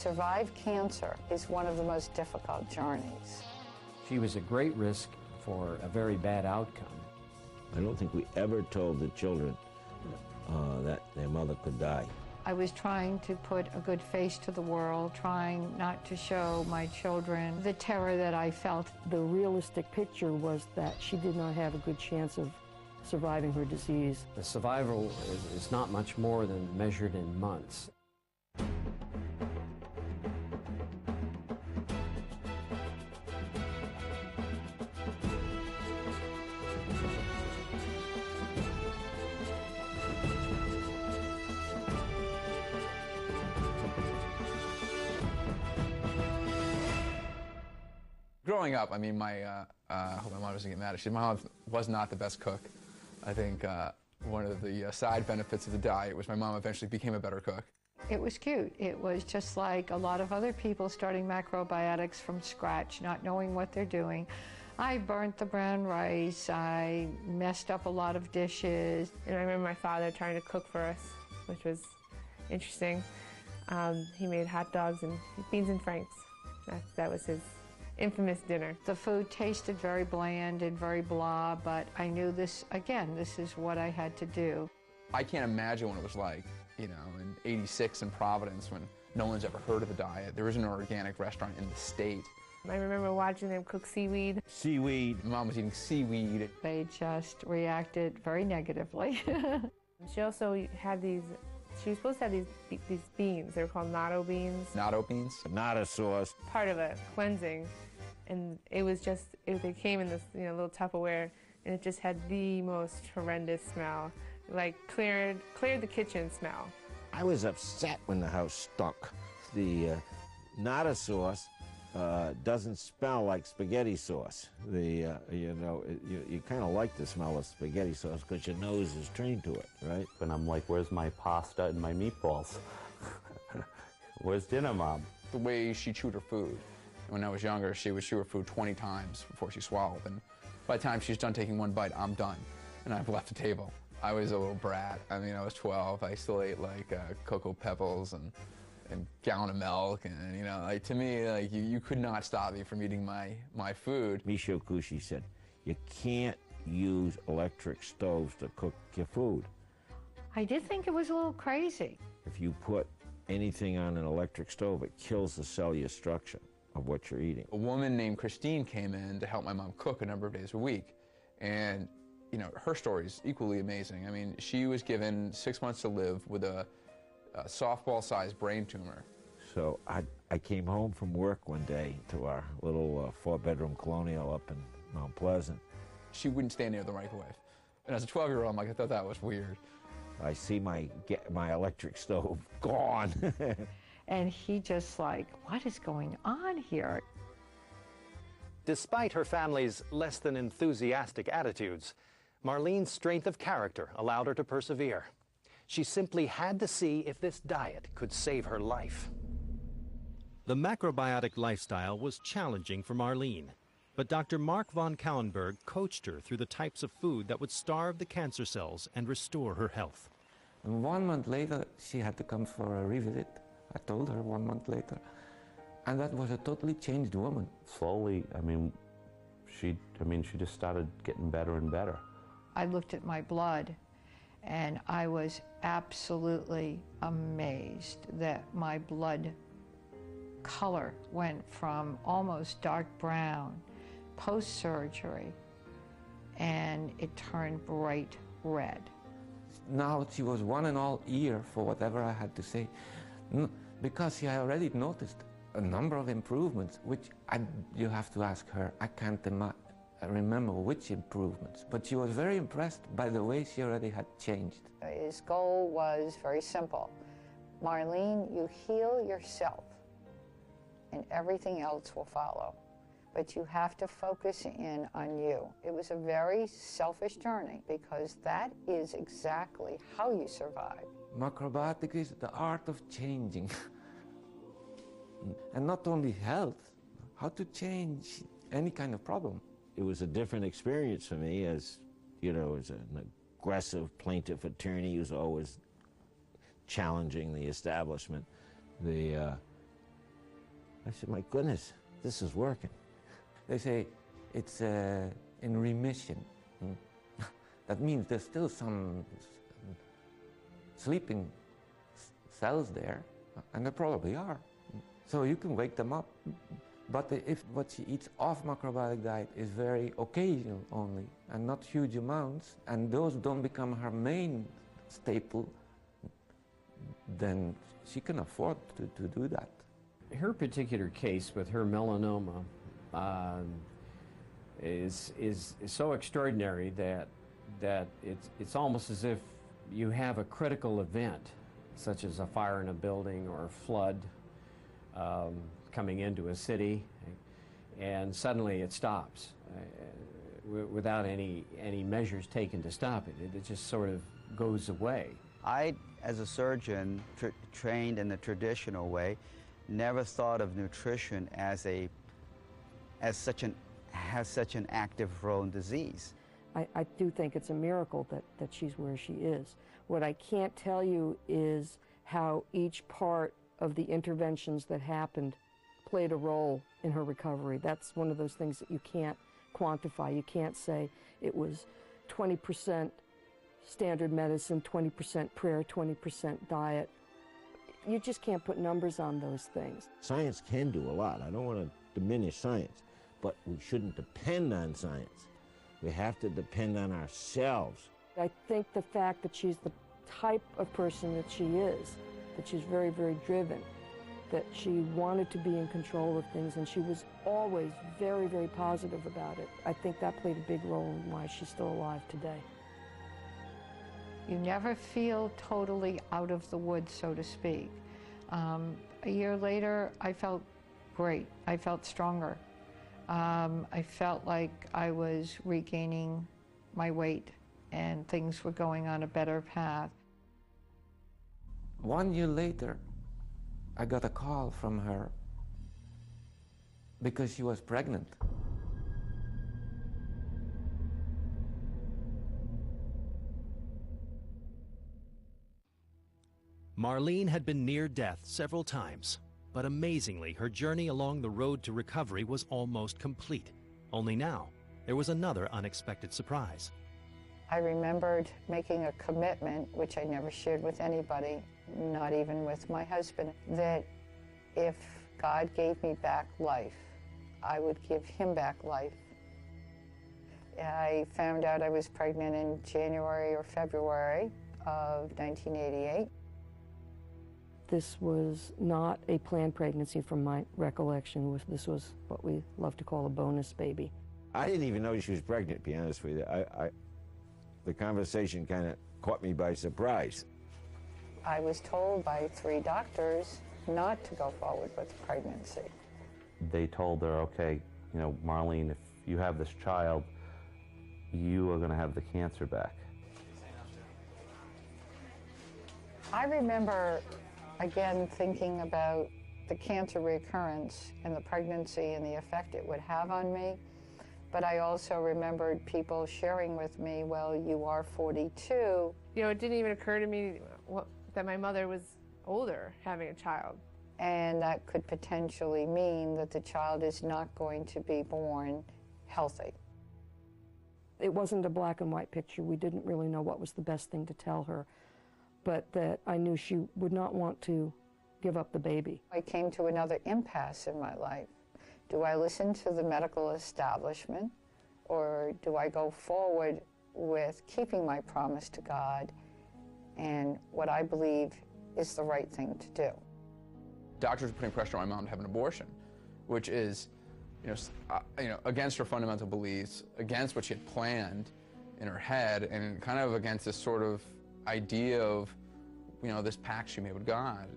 Survive cancer is one of the most difficult journeys. She was a great risk for a very bad outcome. I don't think we ever told the children that their mother could die. I was trying to put a good face to the world, trying not to show my children the terror that I felt. The realistic picture was that she did not have a good chance of surviving her disease. The survival is not much more than measured in months. Growing up, I mean, I hope my mom doesn't get mad at me. My mom was not the best cook. I think one of the side benefits of the diet was my mom eventually became a better cook. It was cute. It was just like a lot of other people starting macrobiotics from scratch, not knowing what they're doing. I burnt the brown rice. I messed up a lot of dishes. And I remember my father trying to cook for us, which was interesting. He made hot dogs and beans and franks. That was his infamous dinner. The food tasted very bland and very blah, but I knew this, again, this is what I had to do. I can't imagine what it was like, you know, in '86 in Providence when no one's ever heard of the diet. There isn't an organic restaurant in the state. I remember watching them cook seaweed. Seaweed. Mom was eating seaweed. They just reacted very negatively. She also had she was supposed to have these beans. They were called natto beans. Natto beans? Natto sauce. Part of a cleansing. And it was just, they came in this little Tupperware, and it just had the most horrendous smell. Like cleared the kitchen smell. I was upset when the house stunk. The natto sauce doesn't smell like spaghetti sauce. You kind of like the smell of spaghetti sauce because your nose is trained to it, right? And I'm like, where's my pasta and my meatballs? Where's dinner, Mom? The way she chewed her food. When I was younger, she would chew her food 20 times before she swallowed. And by the time she's done taking one bite, I'm done. And I've left the table. I was a little brat. I mean, I was 12. I still ate like Cocoa Pebbles and gallon of milk, and like to me, like you could not stop me from eating my food. Michio Kushi said, you can't use electric stoves to cook your food. I did think it was a little crazy. If you put anything on an electric stove, it kills the cellular structure of what you're eating. A woman named Christine came in to help my mom cook a number of days a week, and her story is equally amazing. I mean, she was given 6 months to live with a softball-sized brain tumor. So I came home from work one day to our little 4-bedroom colonial up in Mount Pleasant. She wouldn't stand near the microwave. And as a 12-year-old, I'm like, I thought that was weird. I see my electric stove gone. And he just like, what is going on here? Despite her family's less than enthusiastic attitudes, Marlene's strength of character allowed her to persevere. She simply had to see if this diet could save her life. The macrobiotic lifestyle was challenging for Marlene, but Dr. Mark von Kauenberg coached her through the types of food that would starve the cancer cells and restore her health. And 1 month later, she had to come for a revisit. I told her 1 month later. And that was a totally changed woman. Slowly, she just started getting better and better. I looked at my blood, and I was absolutely amazed that my blood color went from almost dark brown post-surgery, and it turned bright red. Now she was one and all ear for whatever I had to say, because she had already noticed a number of improvements, which you have to ask her. I can't remember which improvements, but she was very impressed by the way she already had changed. His goal was very simple. Marlene, you heal yourself, and everything else will follow. But you have to focus in on you. It was a very selfish journey, because that is exactly how you survive. Macrobiotic is the art of changing. And not only health, how to change any kind of problem. It was a different experience for me as an aggressive plaintiff attorney who's always challenging the establishment. I said, my goodness, this is working. They say it's in remission. That means there's still some sleeping cells there, and there probably are. So you can wake them up. But if what she eats off macrobiotic diet is very occasional only, and not huge amounts, and those don't become her main staple, then she can afford to do that. Her particular case with her melanoma is so extraordinary that it's almost as if you have a critical event, such as a fire in a building or a flood coming into a city, and suddenly it stops without any measures taken to stop it. It just sort of goes away. I, as a surgeon trained in the traditional way, never thought of nutrition as such an active role in disease. I do think it's a miracle that she's where she is. What I can't tell you is how each part of the interventions that happened played a role in her recovery. That's one of those things that you can't quantify. You can't say it was 20% standard medicine, 20% prayer, 20% diet. You just can't put numbers on those things. Science can do a lot. I don't want to diminish science, but we shouldn't depend on science. We have to depend on ourselves. I think the fact that she's the type of person that she is, that she's very, very driven, that she wanted to be in control of things, and she was always very, very positive about it. I think that played a big role in why she's still alive today. You never feel totally out of the woods, so to speak. A year later, I felt great. I felt stronger. I felt like I was regaining my weight and things were going on a better path. 1 year later, I got a call from her because she was pregnant. Marlene had been near death several times, but amazingly, her journey along the road to recovery was almost complete. Only now, there was another unexpected surprise. I remembered making a commitment, which I never shared with anybody, not even with my husband, that if God gave me back life, I would give him back life. I found out I was pregnant in January or February of 1988. This was not a planned pregnancy from my recollection. This was what we love to call a bonus baby. I didn't even know she was pregnant, to be honest with you. The conversation kind of caught me by surprise. I was told by 3 doctors not to go forward with the pregnancy. They told her, okay, you know, Marlene, if you have this child, you are going to have the cancer back. I remember, again, thinking about the cancer recurrence and the pregnancy and the effect it would have on me. But I also remembered people sharing with me, well, you are 42. You know, it didn't even occur to me that my mother was older having a child. And that could potentially mean that the child is not going to be born healthy. It wasn't a black and white picture. We didn't really know what was the best thing to tell her, but that I knew she would not want to give up the baby. I came to another impasse in my life. Do I listen to the medical establishment, or do I go forward with keeping my promise to God and what I believe is the right thing to do? Doctors were putting pressure on my mom to have an abortion, which is, against her fundamental beliefs, against what she had planned in her head, and kind of against this sort of idea of, this pact she made with God.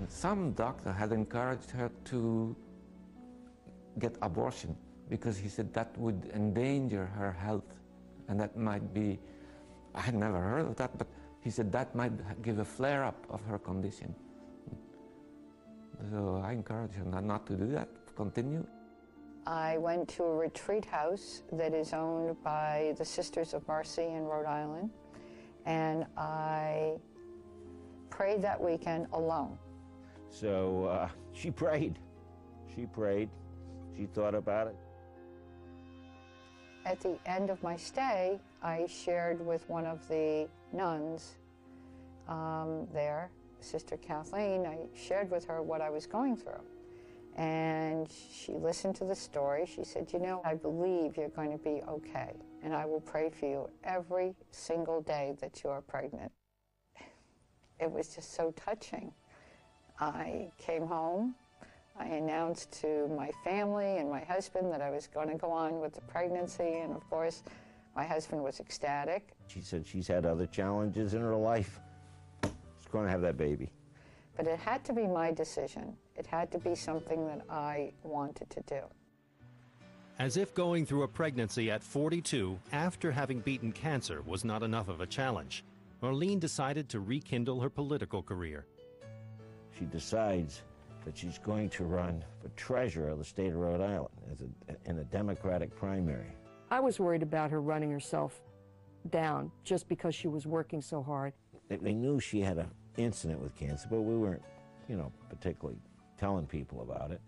Some doctor had encouraged her to get abortion because he said that would endanger her health, and that might be, I had never heard of that, but he said that might give a flare-up of her condition. So I encouraged her not to do that, to continue. I went to a retreat house that is owned by the Sisters of Mercy in Rhode Island, and I prayed that weekend alone. So she prayed, She prayed. She thought about it. At the end of my stay, I shared with one of the nuns there, Sister Kathleen. I shared with her what I was going through. And she listened to the story. She said, you know, I believe you're going to be okay, and I will pray for you every single day that you are pregnant. It was just so touching. I came home. I announced to my family and my husband that I was going to go on with the pregnancy, and of course, my husband was ecstatic. She said she's had other challenges in her life. She's going to have that baby. But it had to be my decision. It had to be something that I wanted to do. As if going through a pregnancy at 42 after having beaten cancer was not enough of a challenge, Marlene decided to rekindle her political career. She decides that she's going to run for treasurer of the state of Rhode Island in a Democratic primary. I was worried about her running herself down just because she was working so hard. They knew she had an incident with cancer, but we weren't, you know, particularly telling people about it.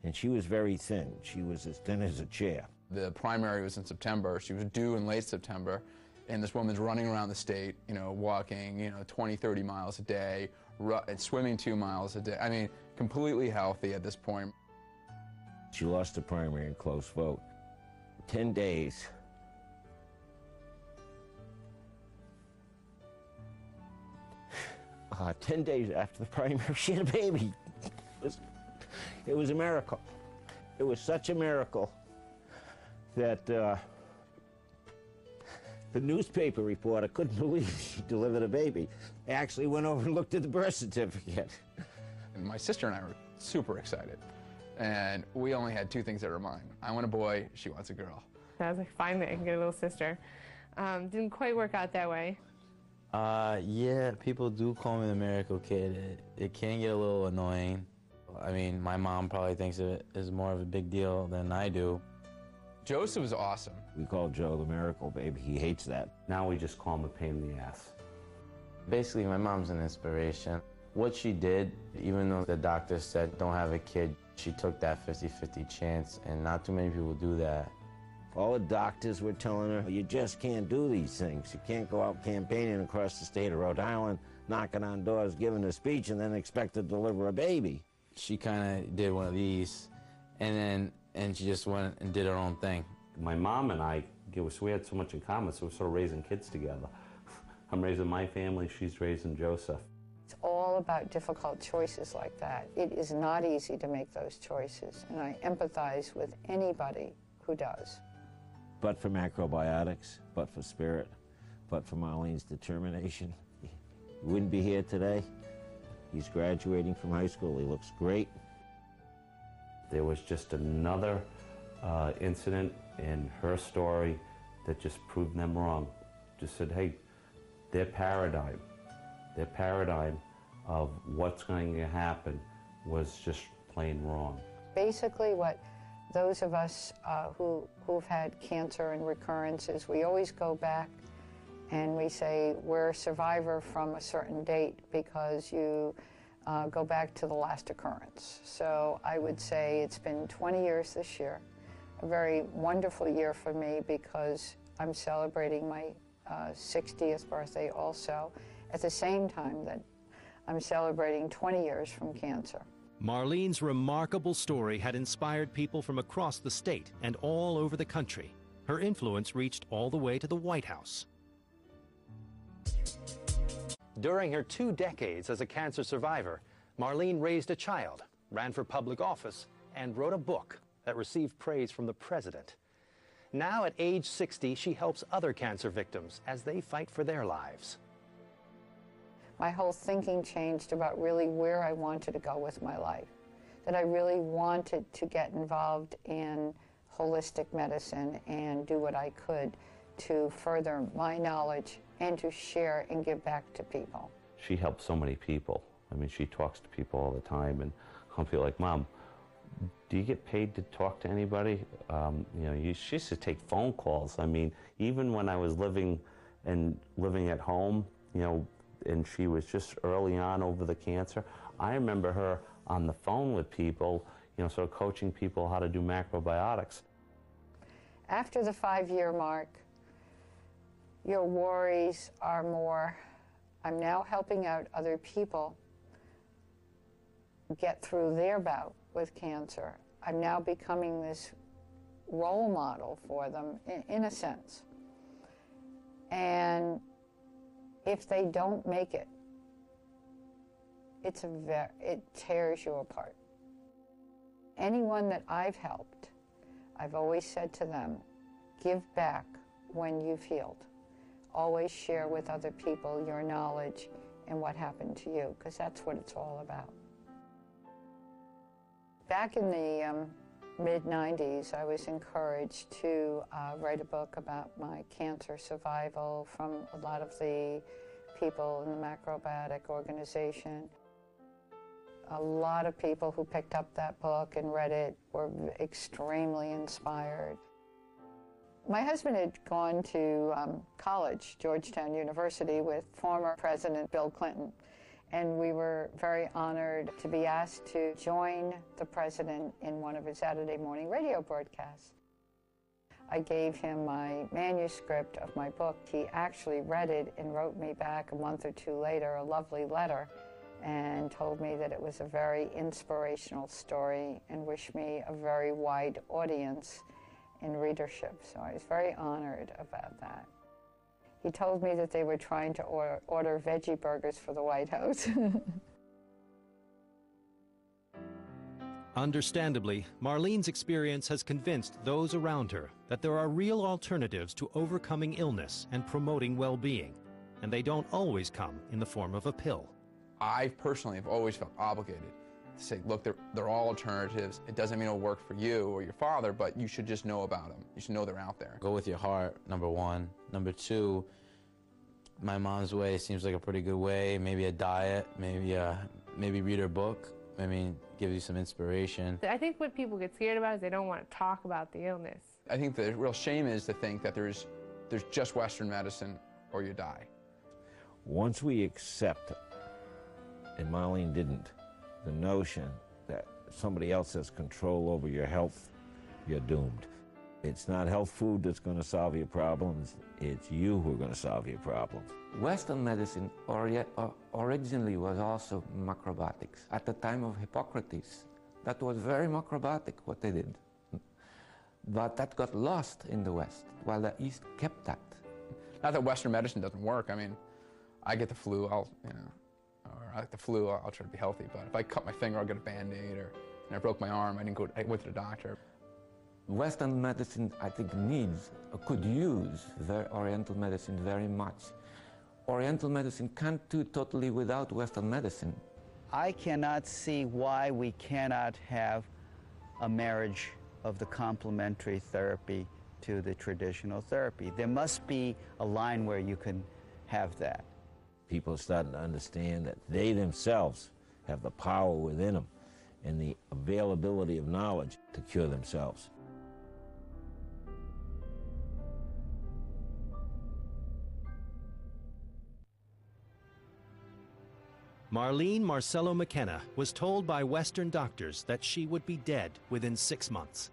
And she was very thin. She was as thin as a chair. The primary was in September. She was due in late September. And this woman's running around the state, you know, walking, you know, 20, 30 miles a day, and swimming 2 miles a day. I mean, completely healthy at this point. She lost the primary in close vote. 10 days. 10 days after the primary, she had a baby. It was a miracle. It was such a miracle that the newspaper reporter couldn't believe she delivered a baby. They actually went over and looked at the birth certificate. And my sister and I were super excited. And we only had two things that were mine. I want a boy, she wants a girl. I was like, finally, I can get a little sister. Didn't quite work out that way. Yeah, people do call me the miracle kid. It can get a little annoying. I mean, my mom probably thinks of it as more of a big deal than I do. Joseph was awesome. We call Joe the miracle baby. He hates that. Now we just call him a pain in the ass. Basically, my mom's an inspiration. What she did, even though the doctor said don't have a kid, she took that 50-50 chance, and not too many people do that. All the doctors were telling her, you just can't do these things. You can't go out campaigning across the state of Rhode Island, knocking on doors, giving a speech, and then expect to deliver a baby. She kind of did one of these, and she just went and did her own thing. My mom and I, we had so much in common, so we're sort of raising kids together. I'm raising my family, she's raising Joseph. It's all about difficult choices like that. It is not easy to make those choices, and I empathize with anybody who does. But for macrobiotics, but for spirit, but for Marlene's determination, he wouldn't be here today. He's graduating from high school. He looks great. There was just another incident in her story that just proved them wrong. Just said, hey, their paradigm of what's going to happen was just plain wrong. Basically what those of us who've had cancer and recurrences, we always go back and we say we're a survivor from a certain date because you go back to the last occurrence. So I would say it's been 20 years this year, a very wonderful year for me because I'm celebrating my 60th birthday also at the same time that I'm celebrating 20 years from cancer. Marlene's remarkable story had inspired people from across the state and all over the country. Her influence reached all the way to the White House. During her 2 decades as a cancer survivor, Marlene raised a child, ran for public office, and wrote a book that received praise from the president. Now at age 60, she helps other cancer victims as they fight for their lives. My whole thinking changed about really where I wanted to go with my life, that I really wanted to get involved in holistic medicine and do what I could to further my knowledge and to share and give back to people. She helps so many people. I mean, she talks to people all the time, and I feel like, Mom, do you get paid to talk to anybody? She used to take phone calls. I mean, even when I was living at home, and she was just early on over the cancer, I remember her on the phone with people, sort of coaching people how to do macrobiotics. After the 5-year mark, your worries are more, I'm now helping out other people get through their bout with cancer. I'm now becoming this role model for them, in a sense. And if they don't make it, it tears you apart. Anyone that I've helped, I've always said to them, give back when you've healed. Always share with other people your knowledge and what happened to you, because that's what it's all about. Back in the mid-90s, I was encouraged to write a book about my cancer survival from a lot of the people in the macrobiotic organization. A lot of people who picked up that book and read it were extremely inspired. My husband had gone to college, Georgetown University, with former President Bill Clinton. And we were very honored to be asked to join the president in one of his Saturday morning radio broadcasts. I gave him my manuscript of my book. He actually read it and wrote me back a month or two later a lovely letter and told me that it was a very inspirational story and wished me a very wide audience in readership. So I was very honored about that. He told me that they were trying to order veggie burgers for the White House. Understandably, Marlene's experience has convinced those around her that there are real alternatives to overcoming illness and promoting well-being, and they don't always come in the form of a pill. I personally have always felt obligated to say, look, they're all alternatives. It doesn't mean it'll work for you or your father, but you should just know about them. You should know they're out there. Go with your heart, number one. Number two, my mom's way seems like a pretty good way. Maybe a diet, maybe read her book. I mean, give you some inspiration. I think what people get scared about is they don't want to talk about the illness. I think the real shame is to think that there's just Western medicine or you die. Once we accept, and Marlene didn't, the notion that somebody else has control over your health, you're doomed. It's not health food that's going to solve your problems. It's you who are going to solve your problems. Western medicine originally was also macrobiotics. At the time of Hippocrates, that was very macrobiotic what they did. But that got lost in the West, while the East kept that. Not that Western medicine doesn't work. I mean, I get the flu, I'll try to be healthy. But if I cut my finger, I'll get a Band-Aid, or I broke my arm, I went to the doctor. Western medicine, I think, needs, or could use, Oriental medicine very much. Oriental medicine can't do totally without Western medicine. I cannot see why we cannot have a marriage of the complementary therapy to the traditional therapy. There must be a line where you can have that. People are starting to understand that they themselves have the power within them and the availability of knowledge to cure themselves. Marlene Marcelo McKenna was told by Western doctors that she would be dead within 6 months,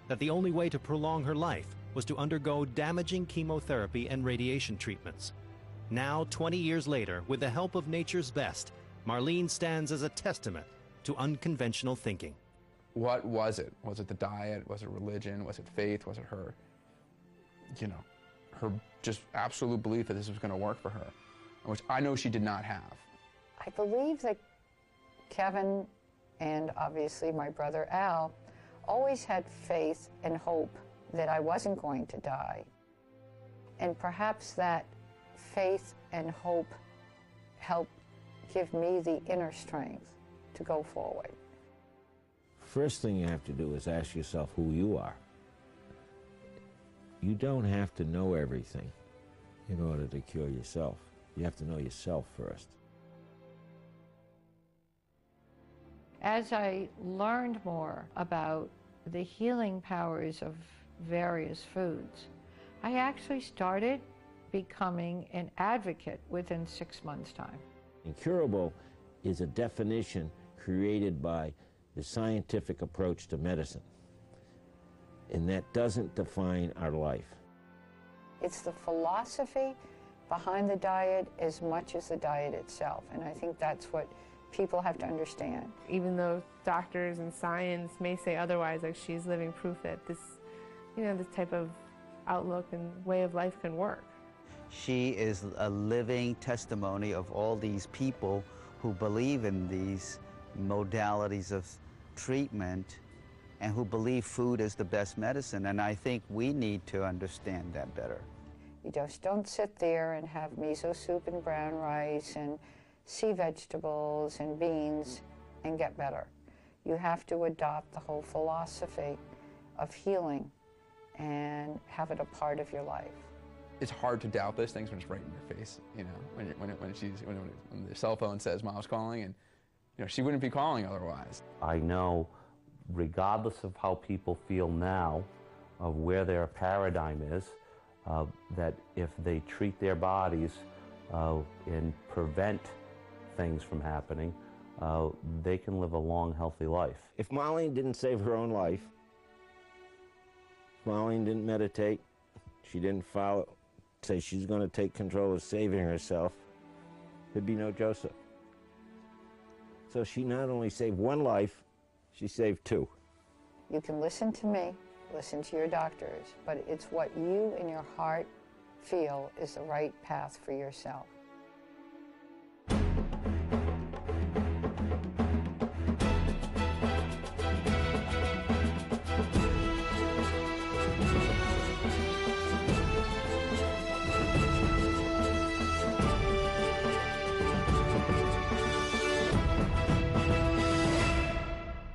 that the only way to prolong her life was to undergo damaging chemotherapy and radiation treatments. Now, 20 years later, with the help of nature's best, Marlene stands as a testament to unconventional thinking. What was it? Was it the diet? Was it religion? Was it faith? Was it her, her just absolute belief that this was going to work for her, which I know she did not have. I believe that Kevin and obviously my brother Al always had faith and hope that I wasn't going to die. And perhaps that faith and hope helped give me the inner strength to go forward. First thing you have to do is ask yourself who you are. You don't have to know everything in order to cure yourself. You have to know yourself first. As I learned more about the healing powers of various foods, I actually started becoming an advocate within 6 months' time. Incurable is a definition created by the scientific approach to medicine. And that doesn't define our life. It's the philosophy behind the diet as much as the diet itself, and I think that's what people have to understand. Even though doctors and science may say otherwise, like she's living proof that this, this type of outlook and way of life can work. She is a living testimony of all these people who believe in these modalities of treatment and who believe food is the best medicine, and I think we need to understand that better. You just don't sit there and have miso soup and brown rice and sea vegetables and beans and get better. You have to adopt the whole philosophy of healing and have it a part of your life. It's hard to doubt those things when it's right in your face, when the cell phone says Mom's calling, and she wouldn't be calling otherwise. I know, regardless of how people feel now, of where their paradigm is, that if they treat their bodies and prevent things from happening, they can live a long, healthy life. If Marlene didn't save her own life, if Marlene didn't meditate, she didn't say she's going to take control of saving herself, there'd be no Joseph. So she not only saved one life, she saved two. You can listen to me, listen to your doctors, but it's what you in your heart feel is the right path for yourself.